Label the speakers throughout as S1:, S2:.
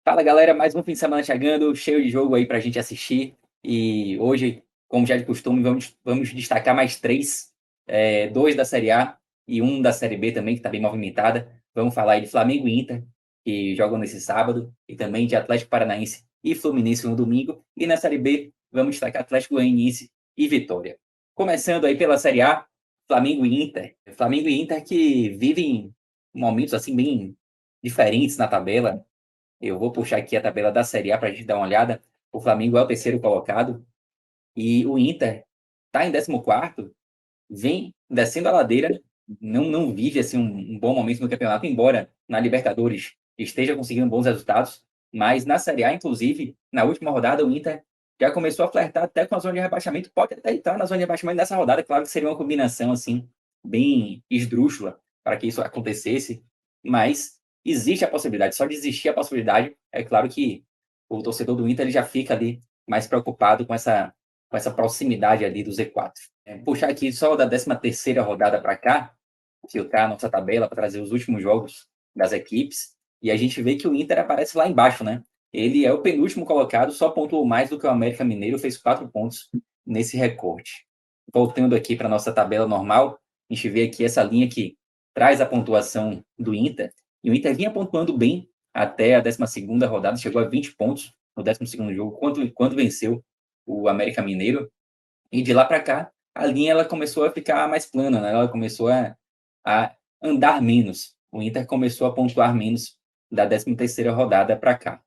S1: Fala galera, mais um fim de semana chegando, cheio de jogo aí pra gente assistir. E hoje, como já de costume, vamos destacar mais três: dois da Série A e um da Série B também, que está bem movimentada. Vamos falar aí de Flamengo e Inter, que jogam nesse sábado, e também de Atlético Paranaense e Fluminense no domingo. E na Série B, vamos destacar Atlético Goianiense e Vitória. Começando aí pela Série A, Flamengo e Inter. Flamengo e Inter que vivem momentos assim bem diferentes na tabela. Eu vou puxar aqui a tabela da Série A para a gente dar uma olhada. O Flamengo é o terceiro colocado e o Inter está em 14º, vem descendo a ladeira, não vive assim um bom momento no campeonato, embora na Libertadores esteja conseguindo bons resultados, mas na Série A, inclusive, na última rodada, o Inter já começou a flertar até com a zona de rebaixamento, pode até estar na zona de rebaixamento nessa rodada, claro que seria uma combinação assim bem esdrúxula para que isso acontecesse, mas existe a possibilidade, só de existir a possibilidade, é claro que o torcedor do Inter ele já fica ali mais preocupado com essa proximidade ali do Z4. Puxar aqui só da 13ª rodada para cá, filtrar a nossa tabela para trazer os últimos jogos das equipes, e a gente vê que o Inter aparece lá embaixo, né? Ele é o penúltimo colocado, só pontuou mais do que o América Mineiro, fez 4 pontos nesse recorte. Voltando aqui para a nossa tabela normal, a gente vê aqui essa linha que traz a pontuação do Inter, e o Inter vinha pontuando bem até a 12ª rodada, chegou a 20 pontos no 12º jogo, quando venceu o América Mineiro, e de lá para cá, a linha ela começou a ficar mais plana, né? Ela começou a andar menos. O Inter começou a pontuar menos da 13ª rodada para cá.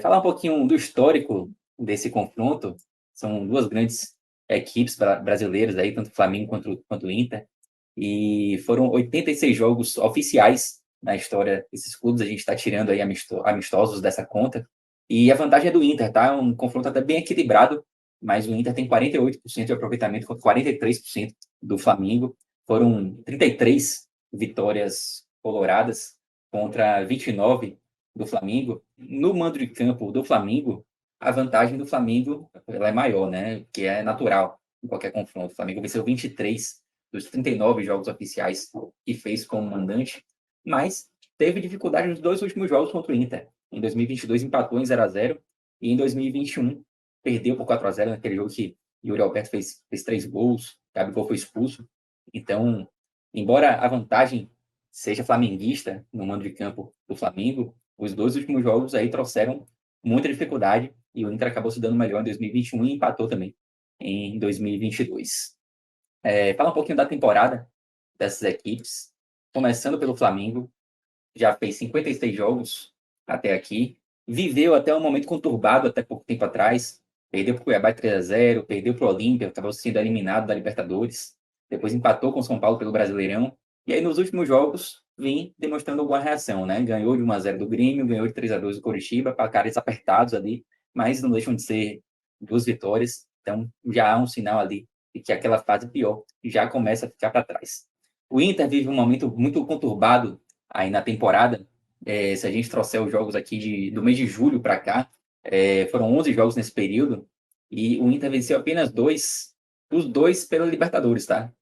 S1: Falar um pouquinho do histórico desse confronto. São duas grandes equipes brasileiras, aí, tanto o Flamengo quanto o Inter. E foram 86 jogos oficiais na história desses clubes. A gente está tirando aí amistosos dessa conta. E a vantagem é do Inter, tá? Um confronto até bem equilibrado, mas o Inter tem 48% de aproveitamento contra 43% do Flamengo. Foram 33 vitórias coloradas contra 29 do Flamengo. No mando de campo do Flamengo, a vantagem do Flamengo ela é maior, né? Que é natural em qualquer confronto. O Flamengo venceu 23 dos 39 jogos oficiais que fez como mandante, mas teve dificuldade nos dois últimos jogos contra o Inter. Em 2022 empatou em 0-0 e em 2021 perdeu por 4-0 naquele jogo que Yuri Alberto fez 3 gols, Gabigol foi expulso. Então, embora a vantagem seja flamenguista no mando de campo do Flamengo, os dois últimos jogos aí trouxeram muita dificuldade e o Inter acabou se dando melhor em 2021 e empatou também em 2022. Fala um pouquinho da temporada dessas equipes, começando pelo Flamengo, já fez 56 jogos até aqui, viveu até um momento conturbado até pouco tempo atrás, perdeu para o Cuiabá 3-0, perdeu para o Olímpia, acabou sendo eliminado da Libertadores, depois empatou com o São Paulo pelo Brasileirão, e aí nos últimos jogos vem demonstrando alguma reação, né? Ganhou de 1-0 do Grêmio, ganhou de 3-2 do Coritiba, placares apertados ali, mas não deixam de ser duas vitórias, então já há um sinal ali de que aquela fase pior já começa a ficar para trás. O Inter vive um momento muito conturbado aí na temporada. Se a gente trouxer os jogos aqui do mês de julho para cá, foram 11 jogos nesse período, e o Inter venceu apenas os dois pela Libertadores, tá?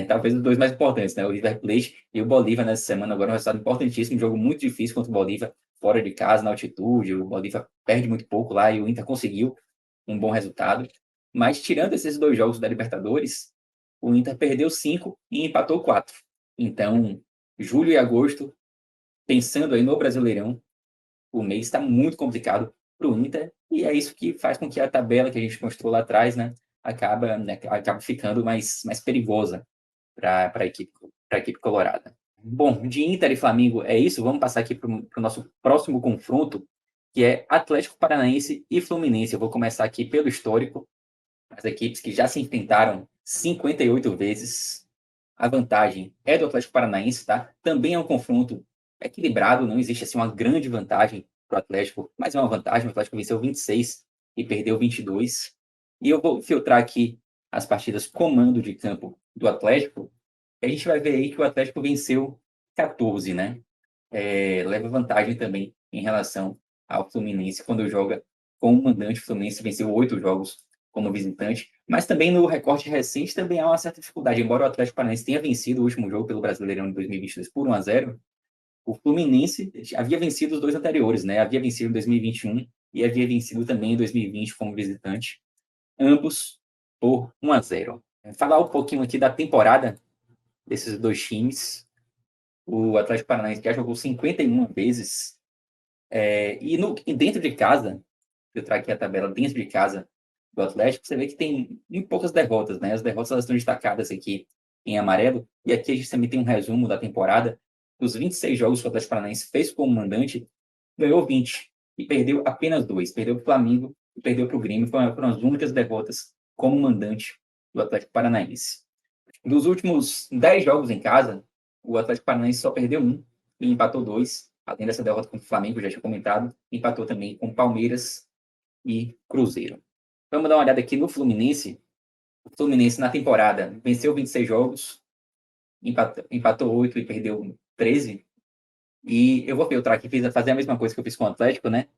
S1: Talvez os dois mais importantes, né? O River Plate e o Bolívar nessa semana, agora um resultado importantíssimo, um jogo muito difícil contra o Bolívar, fora de casa, na altitude, o Bolívar perde muito pouco lá e o Inter conseguiu um bom resultado. Mas tirando esses dois jogos da Libertadores, o Inter perdeu 5 e empatou 4. Então, julho e agosto, pensando aí no Brasileirão, o mês está muito complicado para o Inter, e é isso que faz com que a tabela que a gente mostrou lá atrás, né, acaba ficando mais perigosa para a equipe colorada. Bom, de Inter e Flamengo é isso. Vamos passar aqui para o nosso próximo confronto, que é Atlético Paranaense e Fluminense. Eu vou começar aqui pelo histórico, as equipes que já se enfrentaram 58 vezes. A vantagem é do Atlético Paranaense, tá? Também é um confronto equilibrado, não existe assim uma grande vantagem para o Atlético, mas é uma vantagem. O Atlético venceu 26 e perdeu 22. E eu vou filtrar aqui as partidas comando de campo do Atlético. A gente vai ver aí que o Atlético venceu 14, né? Leva vantagem também em relação ao Fluminense quando joga com o mandante. O Fluminense venceu 8 jogos como visitante, mas também no recorte recente também há uma certa dificuldade. Embora o Atlético Paranaense tenha vencido o último jogo pelo Brasileirão de 2022 por 1-0, O Fluminense havia vencido os dois anteriores, né? Havia vencido em 2021 e havia vencido também em 2020 como visitante, ambos por 1-0. Falar um pouquinho aqui da temporada desses dois times. O Atlético Paranaense já jogou 51 vezes, e dentro de casa, eu trago aqui a tabela dentro de casa do Atlético, você vê que tem muito poucas derrotas, né? As derrotas elas estão destacadas aqui em amarelo, e aqui a gente também tem um resumo da temporada. Dos 26 jogos que o Atlético Paranaense fez como mandante, ganhou 20 e perdeu apenas 2. Perdeu para o Flamengo e perdeu para o Grêmio. Foram as únicas derrotas como mandante do Atlético Paranaense. Dos últimos 10 jogos em casa, o Atlético Paranaense só perdeu um e empatou 2. Além dessa derrota contra o Flamengo, já tinha comentado, empatou também com Palmeiras e Cruzeiro. Vamos dar uma olhada aqui no Fluminense. O Fluminense, na temporada, venceu 26 jogos, empatou 8 e perdeu 13. E eu vou filtrar aqui, fazer a mesma coisa que eu fiz com o Atlético, né?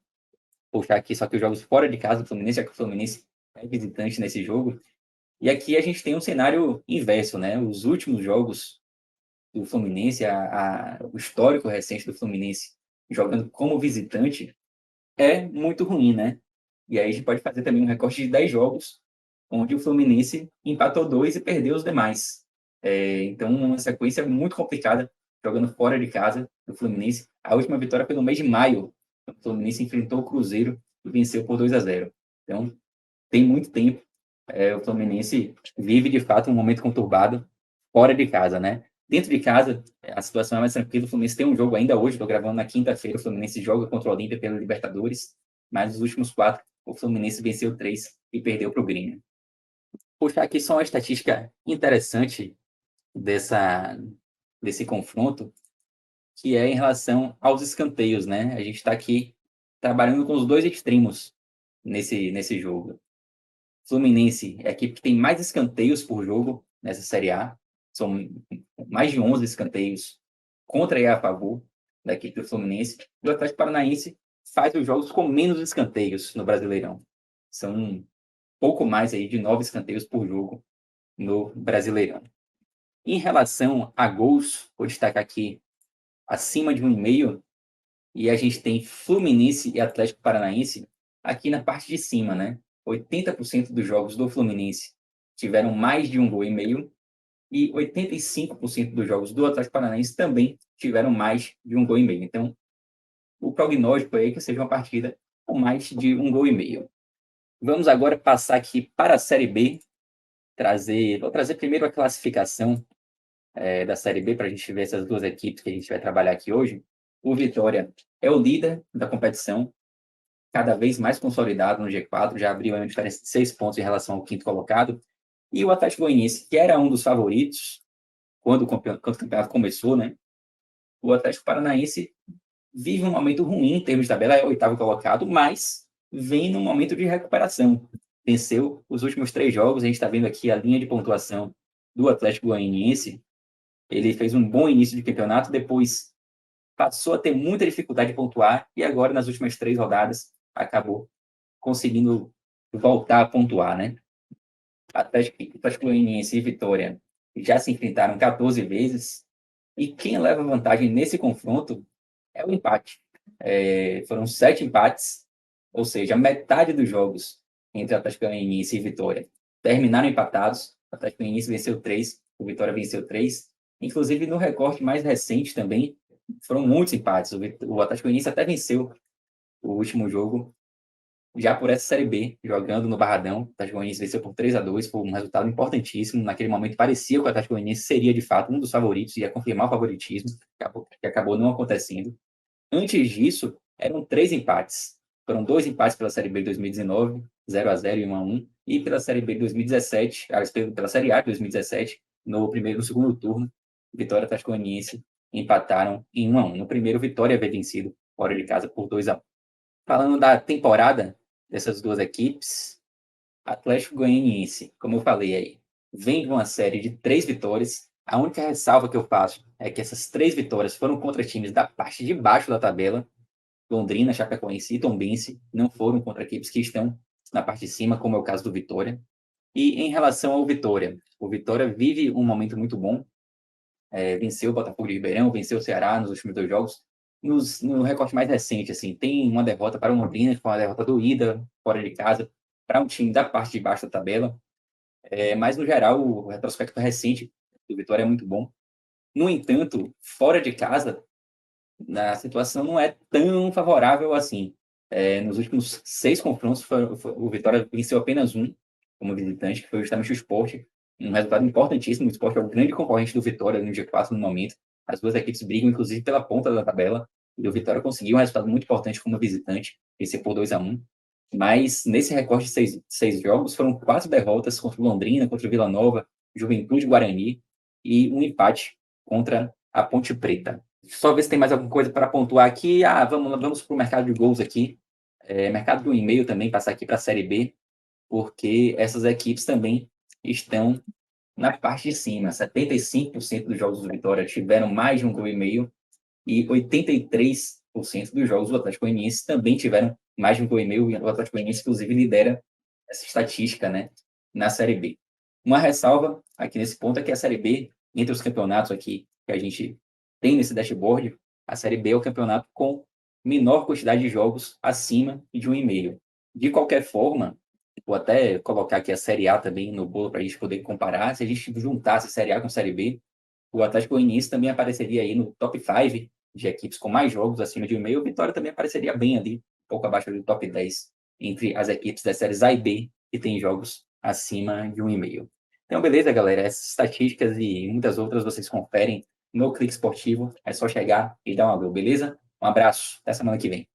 S1: Puxar aqui só que os jogos fora de casa do Fluminense, já que o Fluminense é visitante nesse jogo. E aqui a gente tem um cenário inverso, né? Os últimos jogos do Fluminense, o histórico recente do Fluminense jogando como visitante é muito ruim, né? E aí a gente pode fazer também um recorte de 10 jogos, onde o Fluminense empatou 2 e perdeu os demais. Então, uma sequência muito complicada, jogando fora de casa do Fluminense. A última vitória foi no mês de maio. O Fluminense enfrentou o Cruzeiro e venceu por 2-0. Então, tem muito tempo. O Fluminense vive, de fato, um momento conturbado fora de casa, né? Dentro de casa, a situação é mais tranquila. O Fluminense tem um jogo ainda hoje, estou gravando na quinta-feira. O Fluminense joga contra o Olímpia pela Libertadores, mas nos últimos 4, o Fluminense venceu 3 e perdeu para o Grêmio. Puxar aqui só uma estatística interessante desse confronto, que é em relação aos escanteios, né? A gente está aqui trabalhando com os dois extremos nesse jogo. Fluminense é a equipe que tem mais escanteios por jogo nessa Série A. São mais de 11 escanteios contra e a favor da equipe do Fluminense. E o Atlético Paranaense faz os jogos com menos escanteios no Brasileirão. São pouco mais aí de 9 escanteios por jogo no Brasileirão. Em relação a gols, vou destacar aqui acima de 1,5, e a gente tem Fluminense e Atlético Paranaense aqui na parte de cima, né? 80% dos jogos do Fluminense tiveram mais de 1,5 gol e 85% dos jogos do Atlético Paranaense também tiveram mais de 1,5 gol. Então, o prognóstico é que seja uma partida com mais de 1,5 gol. Vamos agora passar aqui para a Série B. Vou trazer primeiro a classificação da Série B para a gente ver essas duas equipes que a gente vai trabalhar aqui hoje. O Vitória é o líder da competição, cada vez mais consolidado no G4, já abriu uma diferença de 6 pontos em relação ao quinto colocado. E o Atlético Goianiense, que era um dos favoritos quando o campeonato começou, né? O Atlético Paranaense vive um momento ruim em termos de tabela, é o oitavo colocado, mas vem num momento de recuperação. Venceu os últimos 3 jogos, a gente está vendo aqui a linha de pontuação do Atlético Goianiense. Ele fez um bom início de campeonato, depois passou a ter muita dificuldade de pontuar e agora, nas últimas 3 rodadas, acabou conseguindo voltar a pontuar, né? Atlético Goianiense e Vitória já se enfrentaram 14 vezes e quem leva vantagem nesse confronto é o empate. Foram 7 empates, ou seja, metade dos jogos entre Atlético Goianiense e Vitória terminaram empatados. O Atlético Goianiense venceu 3, o Vitória venceu 3. Inclusive, no recorte mais recente também, foram muitos empates. O Atlético Goianiense até venceu o último jogo, já por essa Série B, jogando no Barradão. O Atlético Goianiense venceu por 3-2, foi um resultado importantíssimo. Naquele momento parecia que o Atlético Goianiense seria, de fato, um dos favoritos, ia confirmar o favoritismo, que acabou não acontecendo. Antes disso, eram 3 empates. Foram 2 empates pela Série B de 2019, 0-0 e 1-1, e pela Série B de 2017, pela Série A de 2017, no segundo turno, Vitória e Atlético Goianiense empataram em 1-1. No primeiro, Vitória havia vencido fora de casa por 2-1. Falando da temporada dessas duas equipes, Atlético Goianiense, como eu falei aí, vem de uma série de 3 vitórias. A única ressalva que eu faço é que essas 3 vitórias foram contra times da parte de baixo da tabela. Londrina, Chapecoense e Tombense, não foram contra equipes que estão na parte de cima, como é o caso do Vitória. E em relação ao Vitória, o Vitória vive um momento muito bom. venceu o Botafogo de Ribeirão, venceu o Ceará nos últimos 2 jogos. No recorte mais recente, assim, tem uma derrota para o Londrina, que foi uma derrota doída, fora de casa, para um time da parte de baixo da tabela. Mas, no geral, o retrospecto recente do Vitória é muito bom. No entanto, fora de casa, a situação não é tão favorável assim. Nos últimos 6 confrontos, o Vitória venceu apenas um como visitante, que foi justamente o Sport. Um resultado importantíssimo. O Sport é o grande concorrente do Vitória no G4 no momento. As duas equipes brigam, inclusive, pela ponta da tabela. E o Vitória conseguiu um resultado muito importante como visitante, vencer por 2-1. Mas nesse recorte de 6 jogos, foram 4 derrotas contra o Londrina, contra o Vila Nova, Juventude Guarani e um empate contra a Ponte Preta. Só ver se tem mais alguma coisa para pontuar aqui. Vamos para o mercado de gols aqui. Mercado de um e-mail também, passar aqui para a Série B, porque essas equipes também estão na parte de cima. 75% dos jogos do Vitória tiveram mais de um gol e meio e 83% dos jogos do Atlético Goianiense também tiveram mais de um gol e meio. E o Atlético Goianiense, inclusive, lidera essa estatística, né, na Série B. Uma ressalva aqui nesse ponto é que a Série B, entre os campeonatos aqui que a gente tem nesse dashboard, a Série B é o campeonato com menor quantidade de jogos acima de um e meio. De qualquer forma, vou até colocar aqui a Série A também no bolo para a gente poder comparar. Se a gente juntasse Série A com Série B, o Atlético Goianiense também apareceria aí no top 5 de equipes com mais jogos acima de um e meio. O Vitória também apareceria bem ali, um pouco abaixo do top 10, entre as equipes das séries A e B que têm jogos acima de um e meio. Então, beleza, galera. Essas estatísticas e muitas outras vocês conferem no Clique Esportivo. É só chegar e dar uma olhada, beleza? Um abraço. Até semana que vem.